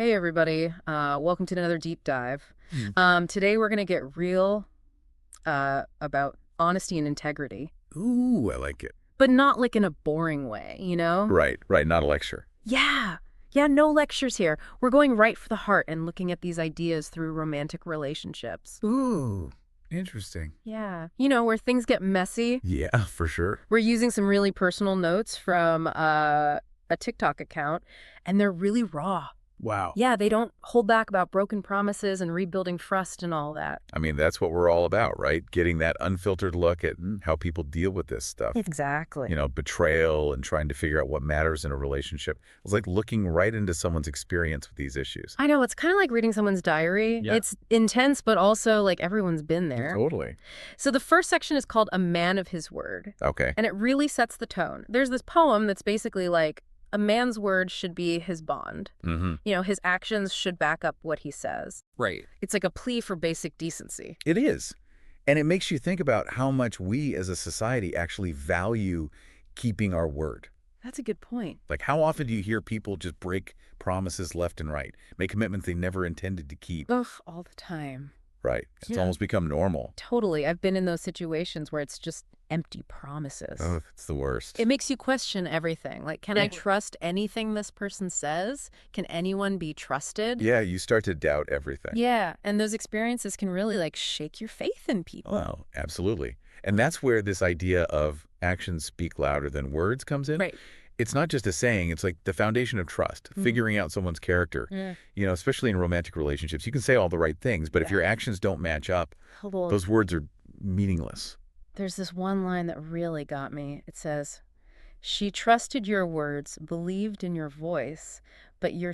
Hey everybody, welcome to another deep dive. Mm. Today we're gonna get real about honesty and integrity, Ooh, I like it. but not like in a boring way, you know? Right, right, not a lecture. Yeah, yeah, no lectures here. We're going right for the heart and looking at these ideas through romantic relationships. Ooh, interesting. Yeah, you know, where things get messy. Yeah, for sure. We're using some really personal notes from a TikTok account, and they're really raw. Wow. Yeah, they don't hold back about broken promises and rebuilding trust and all that. I mean, that's what we're all about, right? Getting that unfiltered look at how people deal with this stuff. Exactly. Betrayal and trying to figure out what matters in a relationship. It's like looking right into someone's experience with these issues. I know, it's kind of like reading someone's diary. Yeah. It's intense, but also like everyone's been there. Totally. So the first section is called A Man of His Word, Okay. and it really sets the tone. There's this poem that's basically like a man's word should be his bond. Mm-hmm. You know, his actions should back up what he says. Right. It's like a plea for basic decency. It is. And it makes you think about how much we as a society actually value keeping our word. That's a good point. Like, how often do you hear people just break promises left and right, make commitments they never intended to keep? Ugh, all the time. Right. It's Yeah. almost become normal. Totally. I've been in those situations where it's just empty promises. Oh, it's the worst. It makes you question everything. Like, can I Yeah. trust anything this person says? Can anyone be trusted? Yeah, you start to doubt everything. Yeah, and those experiences can really like shake your faith in people. Well, absolutely. And that's where this idea of actions speak louder than words comes in. Right. It's not just a saying, it's like the foundation of trust, figuring out someone's character. Yeah. Especially in romantic relationships, you can say all the right things, but if your actions don't match up, Hello. those words are meaningless. There's this one line that really got me. It says, "She trusted your words, believed in your voice, but your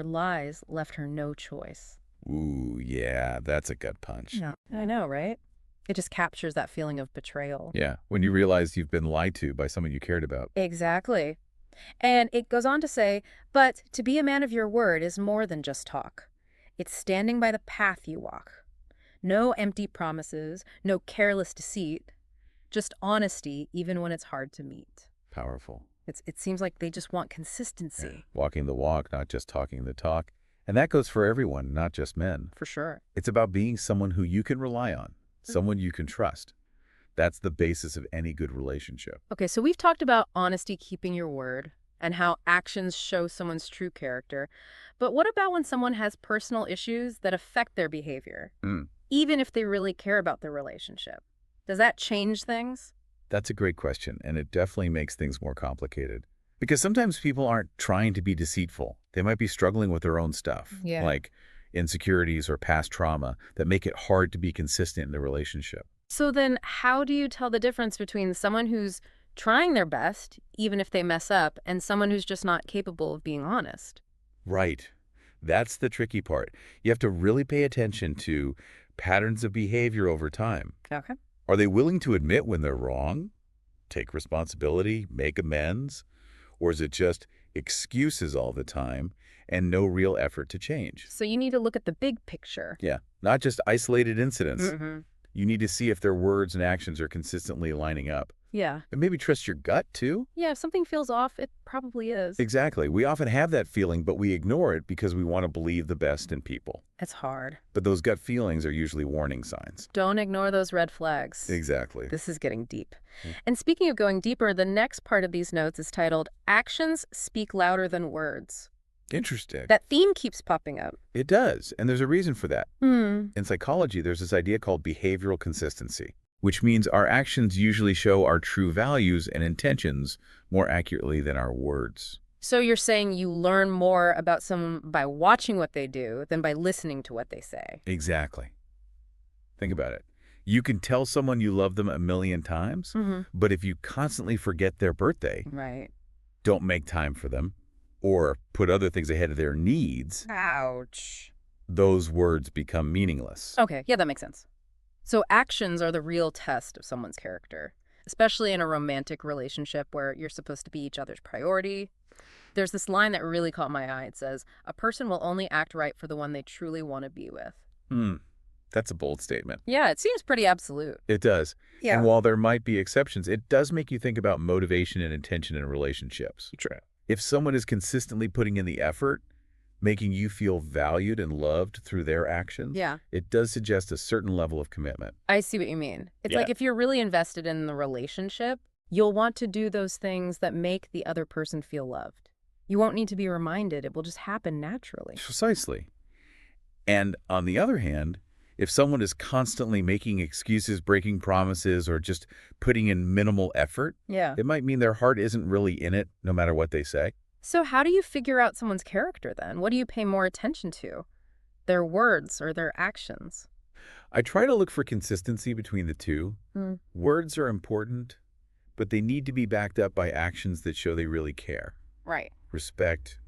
lies left her no choice." Ooh, yeah, that's a gut punch. Yeah. I know, right? It just captures that feeling of betrayal. Yeah, when you realize you've been lied to by someone you cared about. Exactly. And it goes on to say, but to be a man of your word is more than just talk. It's standing by the path you walk. No empty promises, no careless deceit, just honesty even when it's hard to meet. Powerful. It seems like they just want consistency. Walking the walk, not just talking the talk. And that goes for everyone, not just men. For sure. It's about being someone who you can rely on, someone you can trust. That's the basis of any good relationship. Okay, so we've talked about honesty, keeping your word, and how actions show someone's true character. But what about when someone has personal issues that affect their behavior, Mm. even if they really care about the relationship? Does that change things? That's a great question, and it definitely makes things more complicated. Because sometimes people aren't trying to be deceitful. They might be struggling with their own stuff, Yeah. like insecurities or past trauma that make it hard to be consistent in the relationship. So then how do you tell the difference between someone who's trying their best, even if they mess up, and someone who's just not capable of being honest? Right. That's the tricky part. You have to really pay attention to patterns of behavior over time. Okay. Are they willing to admit when they're wrong, take responsibility, make amends? Or is it just excuses all the time and no real effort to change? So you need to look at the big picture. Yeah, not just isolated incidents. Mm-hmm. You need to see if their words and actions are consistently lining up. Yeah. And maybe trust your gut, too. Yeah, if something feels off, it probably is. Exactly. We often have that feeling, but we ignore it because we want to believe the best in people. It's hard. But those gut feelings are usually warning signs. Don't ignore those red flags. Exactly. This is getting deep. And speaking of going deeper, the next part of these notes is titled, Actions Speak Louder Than Words. Interesting. That theme keeps popping up. It does, and there's a reason for that. Hmm. In psychology, there's this idea called behavioral consistency, which means our actions usually show our true values and intentions more accurately than our words. So you're saying you learn more about someone by watching what they do than by listening to what they say. Exactly. Think about it. You can tell someone you love them a million times, Mm-hmm. but if you constantly forget their birthday, Right. don't make time for them, or put other things ahead of their needs, Ouch. those words become meaningless. Okay, yeah, that makes sense. So actions are the real test of someone's character, especially in a romantic relationship where you're supposed to be each other's priority. There's this line that really caught my eye. It says, a person will only act right for the one they truly want to be with. That's a bold statement. Yeah, it seems pretty absolute. It does. Yeah. And while there might be exceptions, it does make you think about motivation and intention in relationships. True. If someone is consistently putting in the effort, making you feel valued and loved through their actions, Yeah. it does suggest a certain level of commitment. I see what you mean. It's Yeah. like if you're really invested in the relationship, you'll want to do those things that make the other person feel loved. You won't need to be reminded. It will just happen naturally. Precisely. And on the other hand, if someone is constantly making excuses, breaking promises, or just putting in minimal effort, Yeah. it might mean their heart isn't really in it, no matter what they say. So how do you figure out someone's character then? What do you pay more attention to? Their words or their actions? I try to look for consistency between the two. Hmm. Words are important, but they need to be backed up by actions that show they really care, Right. respect,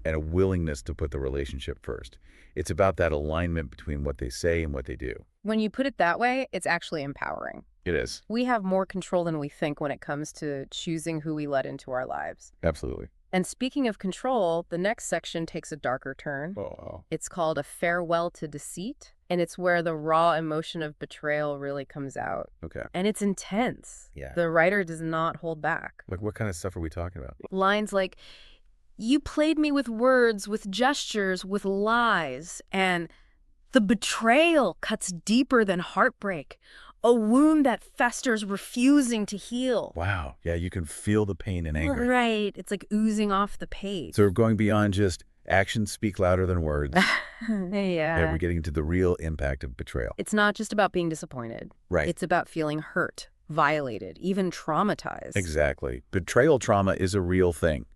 and a willingness to put the relationship first. It's about that alignment between what they say and what they do. When you put it that way, it's actually empowering. It is. We have more control than we think when it comes to choosing who we let into our lives. Absolutely. And speaking of control, the next section takes a darker turn. Oh. It's called A Farewell to Deceit, and it's where the raw emotion of betrayal really comes out. Okay. And it's intense. Yeah. The writer does not hold back. Like, what kind of stuff are we talking about? Lines like, "You played me with words, with gestures, with lies," and "The betrayal cuts deeper than heartbreak, a wound that festers refusing to heal." Wow. Yeah, you can feel the pain and anger. Right. It's like oozing off the page. So we're going beyond just actions speak louder than words. And Yeah. we're getting into the real impact of betrayal. It's not just about being disappointed. Right. It's about feeling hurt, violated, even traumatized. Exactly. Betrayal trauma is a real thing.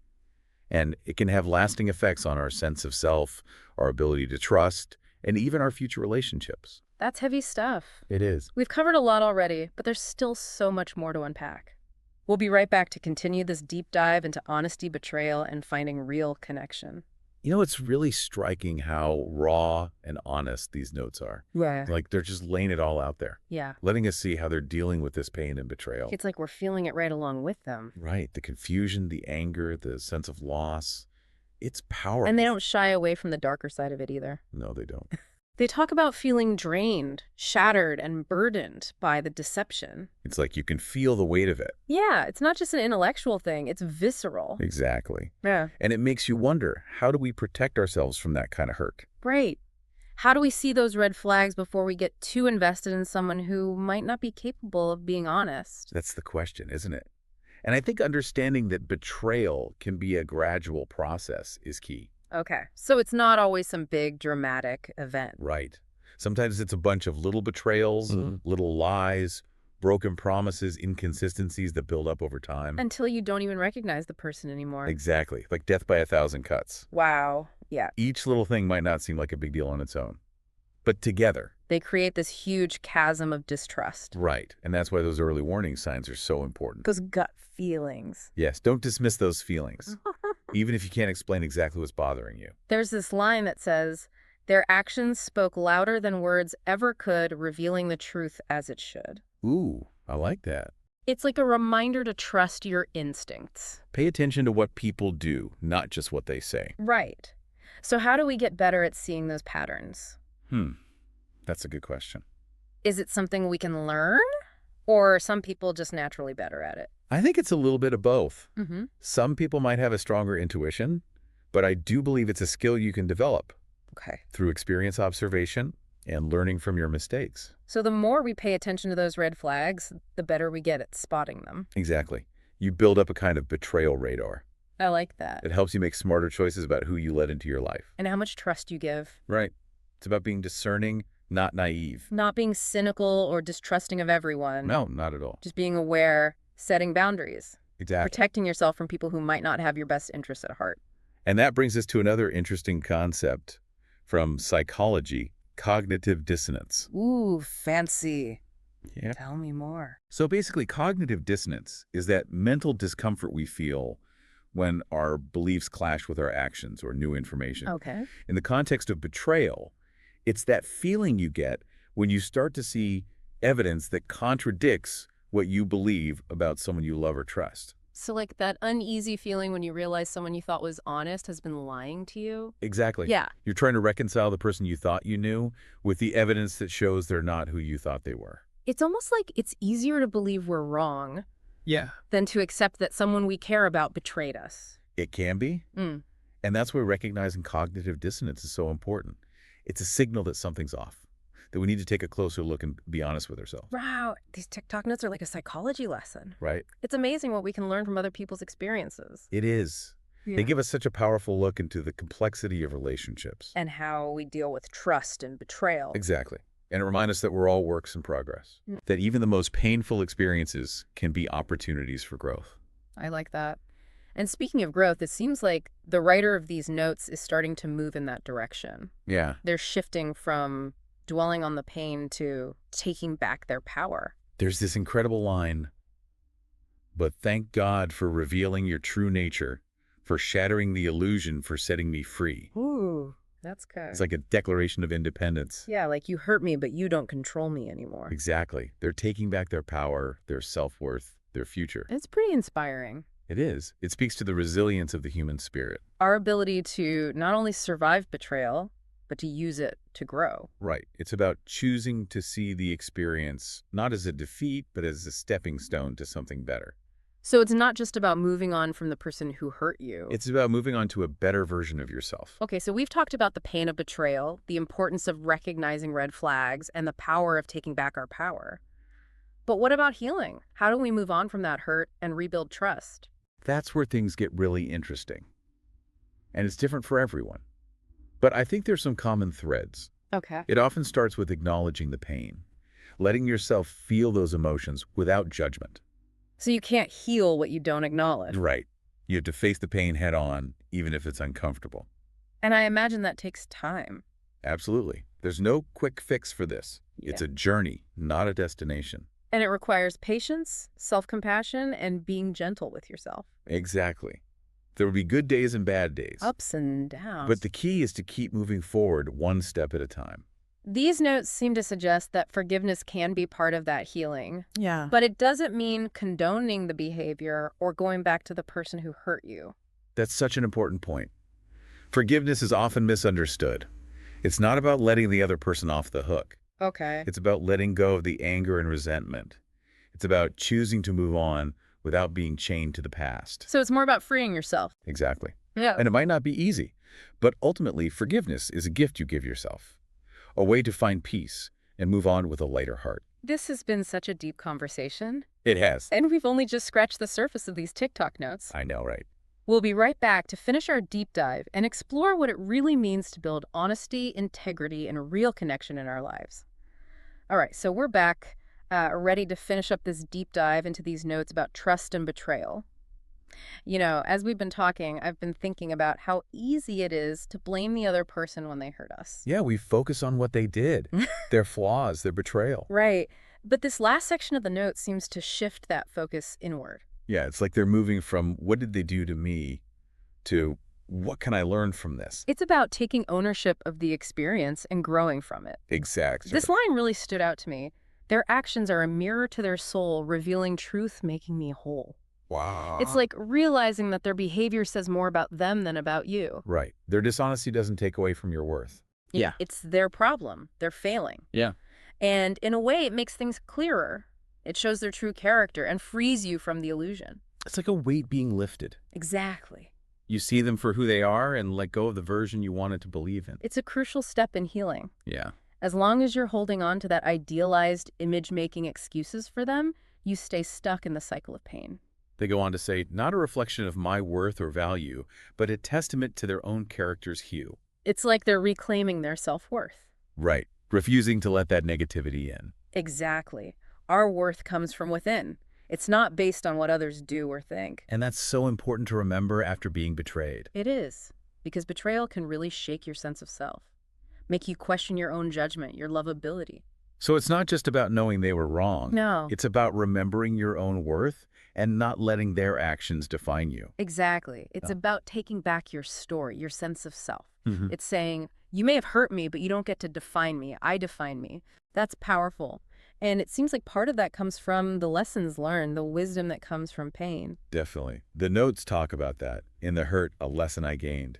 And it can have lasting effects on our sense of self, our ability to trust, and even our future relationships. That's heavy stuff. It is. We've covered a lot already, but there's still so much more to unpack. We'll be right back to continue this deep dive into honesty, betrayal, and finding real connection. You know, it's really striking how raw and honest these notes are. Yeah. Like, they're just laying it all out there, Yeah. letting us see how they're dealing with this pain and betrayal. It's like we're feeling it right along with them. Right. The confusion, the anger, the sense of loss. It's powerful. And they don't shy away from the darker side of it either. No, they don't. They talk about feeling drained, shattered, and burdened by the deception. It's like you can feel the weight of it. Yeah, it's not just an intellectual thing, it's visceral. Exactly. Yeah. And it makes you wonder, how do we protect ourselves from that kind of hurt? Right. How do we see those red flags before we get too invested in someone who might not be capable of being honest? That's the question, isn't it? And I think understanding that betrayal can be a gradual process is key. Okay, so it's not always some big dramatic event. Right. Sometimes it's a bunch of little betrayals, little lies, broken promises, inconsistencies that build up over time. Until you don't even recognize the person anymore. Exactly. Like death by 1,000 cuts. Wow. Yeah. Each little thing might not seem like a big deal on its own. But together. They create this huge chasm of distrust. Right. And that's why those early warning signs are so important. Those gut feelings. Yes. Don't dismiss those feelings, even if you can't explain exactly what's bothering you. There's this line that says, "Their actions spoke louder than words ever could, revealing the truth as it should." Ooh, I like that. It's like a reminder to trust your instincts. Pay attention to what people do, not just what they say. Right. So how do we get better at seeing those patterns? That's a good question. Is it something we can learn? Or are some people just naturally better at it? I think it's a little bit of both. Mm-hmm. Some people might have a stronger intuition, but I do believe it's a skill you can develop Okay. through experience observation and learning from your mistakes. So the more we pay attention to those red flags, the better we get at spotting them. Exactly. You build up a kind of betrayal radar. I like that. It helps you make smarter choices about who you let into your life. And how much trust you give. Right. It's about being discerning, not naive. Not being cynical or distrusting of everyone. No, not at all. Just being aware, setting boundaries, Exactly. protecting yourself from people who might not have your best interests at heart. And that brings us to another interesting concept from psychology, cognitive dissonance. Ooh, fancy. Yeah. Tell me more. So basically, cognitive dissonance is that mental discomfort we feel when our beliefs clash with our actions or new information. Okay. In the context of betrayal, it's that feeling you get when you start to see evidence that contradicts what you believe about someone you love or trust. So like that uneasy feeling when you realize someone you thought was honest has been lying to you? Exactly. Yeah. You're trying to reconcile the person you thought you knew with the evidence that shows they're not who you thought they were. It's almost like it's easier to believe we're wrong Yeah. than to accept that someone we care about betrayed us. It can be. Mm. And that's where recognizing cognitive dissonance is so important. It's a signal that something's off, that we need to take a closer look and be honest with ourselves, Wow, these TikTok notes are like a psychology lesson. right? It's amazing what we can learn from other people's experiences. It is. They give us such a powerful look into the complexity of relationships. And how we deal with trust and betrayal. Exactly. And it reminds us that we're all works in progress, that even the most painful experiences can be opportunities for growth. I like that. And speaking of growth, it seems like the writer of these notes is starting to move in that direction. Yeah. They're shifting from dwelling on the pain to taking back their power. There's this incredible line, but thank God for revealing your true nature, for shattering the illusion, for setting me free. Ooh, that's good. It's like a declaration of independence. Yeah, like you hurt me, but you don't control me anymore. Exactly. They're taking back their power, their self-worth, their future. It's pretty inspiring. It is. It speaks to the resilience of the human spirit. Our ability to not only survive betrayal, but to use it to grow. Right. It's about choosing to see the experience not as a defeat, but as a stepping stone to something better. So it's not just about moving on from the person who hurt you. It's about moving on to a better version of yourself. Okay, so we've talked about the pain of betrayal, the importance of recognizing red flags, and the power of taking back our power. But what about healing? How do we move on from that hurt and rebuild trust? That's where things get really interesting. And it's different for everyone. But I think there's some common threads. Okay. It often starts with acknowledging the pain, letting yourself feel those emotions without judgment. So you can't heal what you don't acknowledge. Right. You have to face the pain head on, even if it's uncomfortable. And I imagine that takes time. Absolutely. There's no quick fix for this. It's a journey, not a destination. And it requires patience, self-compassion, and being gentle with yourself. Exactly. There will be good days and bad days. Ups and downs. But the key is to keep moving forward one step at a time. These notes seem to suggest that forgiveness can be part of that healing. Yeah. But it doesn't mean condoning the behavior or going back to the person who hurt you. That's such an important point. Forgiveness is often misunderstood. It's not about letting the other person off the hook. Okay. It's about letting go of the anger and resentment. It's about choosing to move on without being chained to the past. So it's more about freeing yourself. Exactly. Yeah. And it might not be easy, but ultimately forgiveness is a gift you give yourself, a way to find peace and move on with a lighter heart. This has been such a deep conversation, It has. and we've only just scratched the surface of these TikTok notes. I know, right? We'll be right back to finish our deep dive and explore what it really means to build honesty, integrity, and a real connection in our lives. All right, so we're back, ready to finish up this deep dive into these notes about trust and betrayal. You know, as we've been talking, I've been thinking about how easy it is to blame the other person when they hurt us. Yeah, we focus on what they did, their flaws, their betrayal. Right. But this last section of the note seems to shift that focus inward. Yeah, it's like they're moving from what did they do to me to what can I learn from this? It's about taking ownership of the experience and growing from it. Exactly. This line really stood out to me. Their actions are a mirror to their soul, revealing truth, making me whole. Wow. It's like realizing that their behavior says more about them than about you. Right. Their dishonesty doesn't take away from your worth. Yeah. It's their problem. They're failing. Yeah. And in a way, it makes things clearer. It shows their true character and frees you from the illusion. It's like a weight being lifted. Exactly. You see them for who they are and let go of the version you wanted to believe in. It's a crucial step in healing. Yeah. As long as you're holding on to that idealized image-making excuses for them, you stay stuck in the cycle of pain. They go on to say, not a reflection of my worth or value, but a testament to their own character's hue. It's like they're reclaiming their self-worth. Right. Refusing to let that negativity in. Exactly. Our worth comes from within. It's not based on what others do or think. And that's so important to remember after being betrayed. It is, because betrayal can really shake your sense of self, make you question your own judgment, your lovability. So it's not just about knowing they were wrong. No. It's about remembering your own worth and not letting their actions define you. Exactly. It's Oh. about taking back your story, your sense of self. Mhm. It's saying, you may have hurt me, but you don't get to define me. I define me. That's powerful. And it seems like part of that comes from the lessons learned, the wisdom that comes from pain. Definitely. The notes talk about that. In The Hurt, a lesson I gained.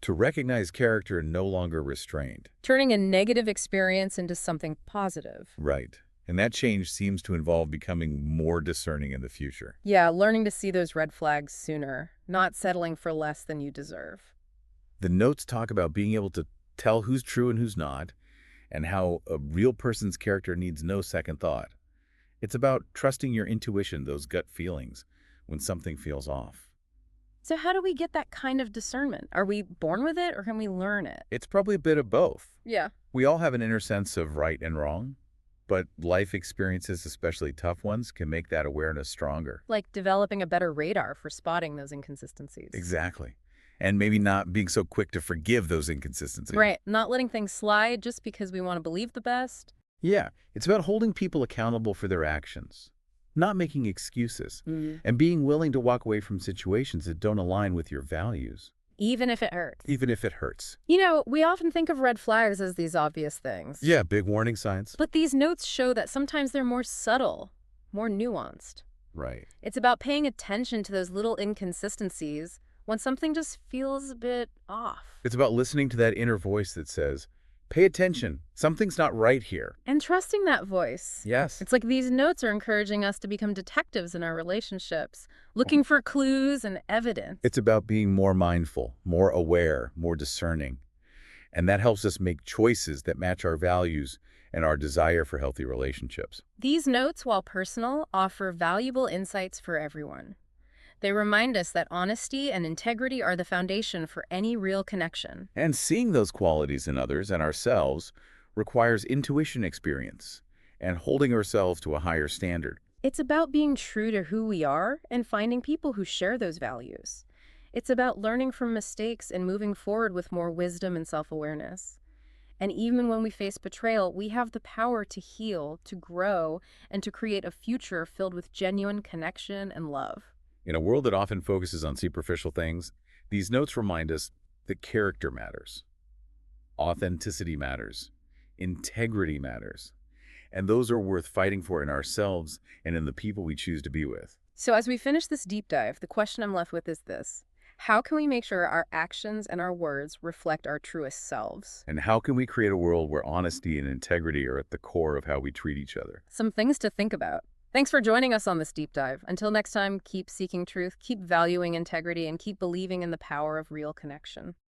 To recognize character no longer restrained. Turning a negative experience into something positive. Right. And that change seems to involve becoming more discerning in the future. Yeah, learning to see those red flags sooner, not settling for less than you deserve. The notes talk about being able to tell who's true and who's not, and how a real person's character needs no second thought. It's about trusting your intuition, those gut feelings, when something feels off. So how do we get that kind of discernment? Are we born with it or can we learn it? It's probably a bit of both. Yeah. We all have an inner sense of right and wrong, but life experiences, especially tough ones, can make that awareness stronger. Like developing a better radar for spotting those inconsistencies. Exactly. And maybe not being so quick to forgive those inconsistencies. Right. Not letting things slide just because we want to believe the best. Yeah, it's about holding people accountable for their actions, not making excuses, Mm. and being willing to walk away from situations that don't align with your values, Even if it hurts. even if it hurts. You know, we often think of red flags as these obvious things. Yeah, big warning signs. But these notes show that sometimes they're more subtle, more nuanced. Right. It's about paying attention to those little inconsistencies when something just feels a bit off. It's about listening to that inner voice that says, pay attention, something's not right here. And trusting that voice. Yes. It's like these notes are encouraging us to become detectives in our relationships, looking for clues and evidence. It's about being more mindful, more aware, more discerning. And that helps us make choices that match our values and our desire for healthy relationships. These notes, while personal, offer valuable insights for everyone. They remind us that honesty and integrity are the foundation for any real connection. And seeing those qualities in others and ourselves requires intuition experience and holding ourselves to a higher standard. It's about being true to who we are and finding people who share those values. It's about learning from mistakes and moving forward with more wisdom and self-awareness. And even when we face betrayal, we have the power to heal, to grow, and to create a future filled with genuine connection and love. In a world that often focuses on superficial things, these notes remind us that character matters, authenticity matters, integrity matters, and those are worth fighting for in ourselves and in the people we choose to be with. So as we finish this deep dive, the question I'm left with is this: how can we make sure our actions and our words reflect our truest selves? And how can we create a world where honesty and integrity are at the core of how we treat each other? Some things to think about. Thanks for joining us on this deep dive. Until next time, keep seeking truth, keep valuing integrity, and keep believing in the power of real connection.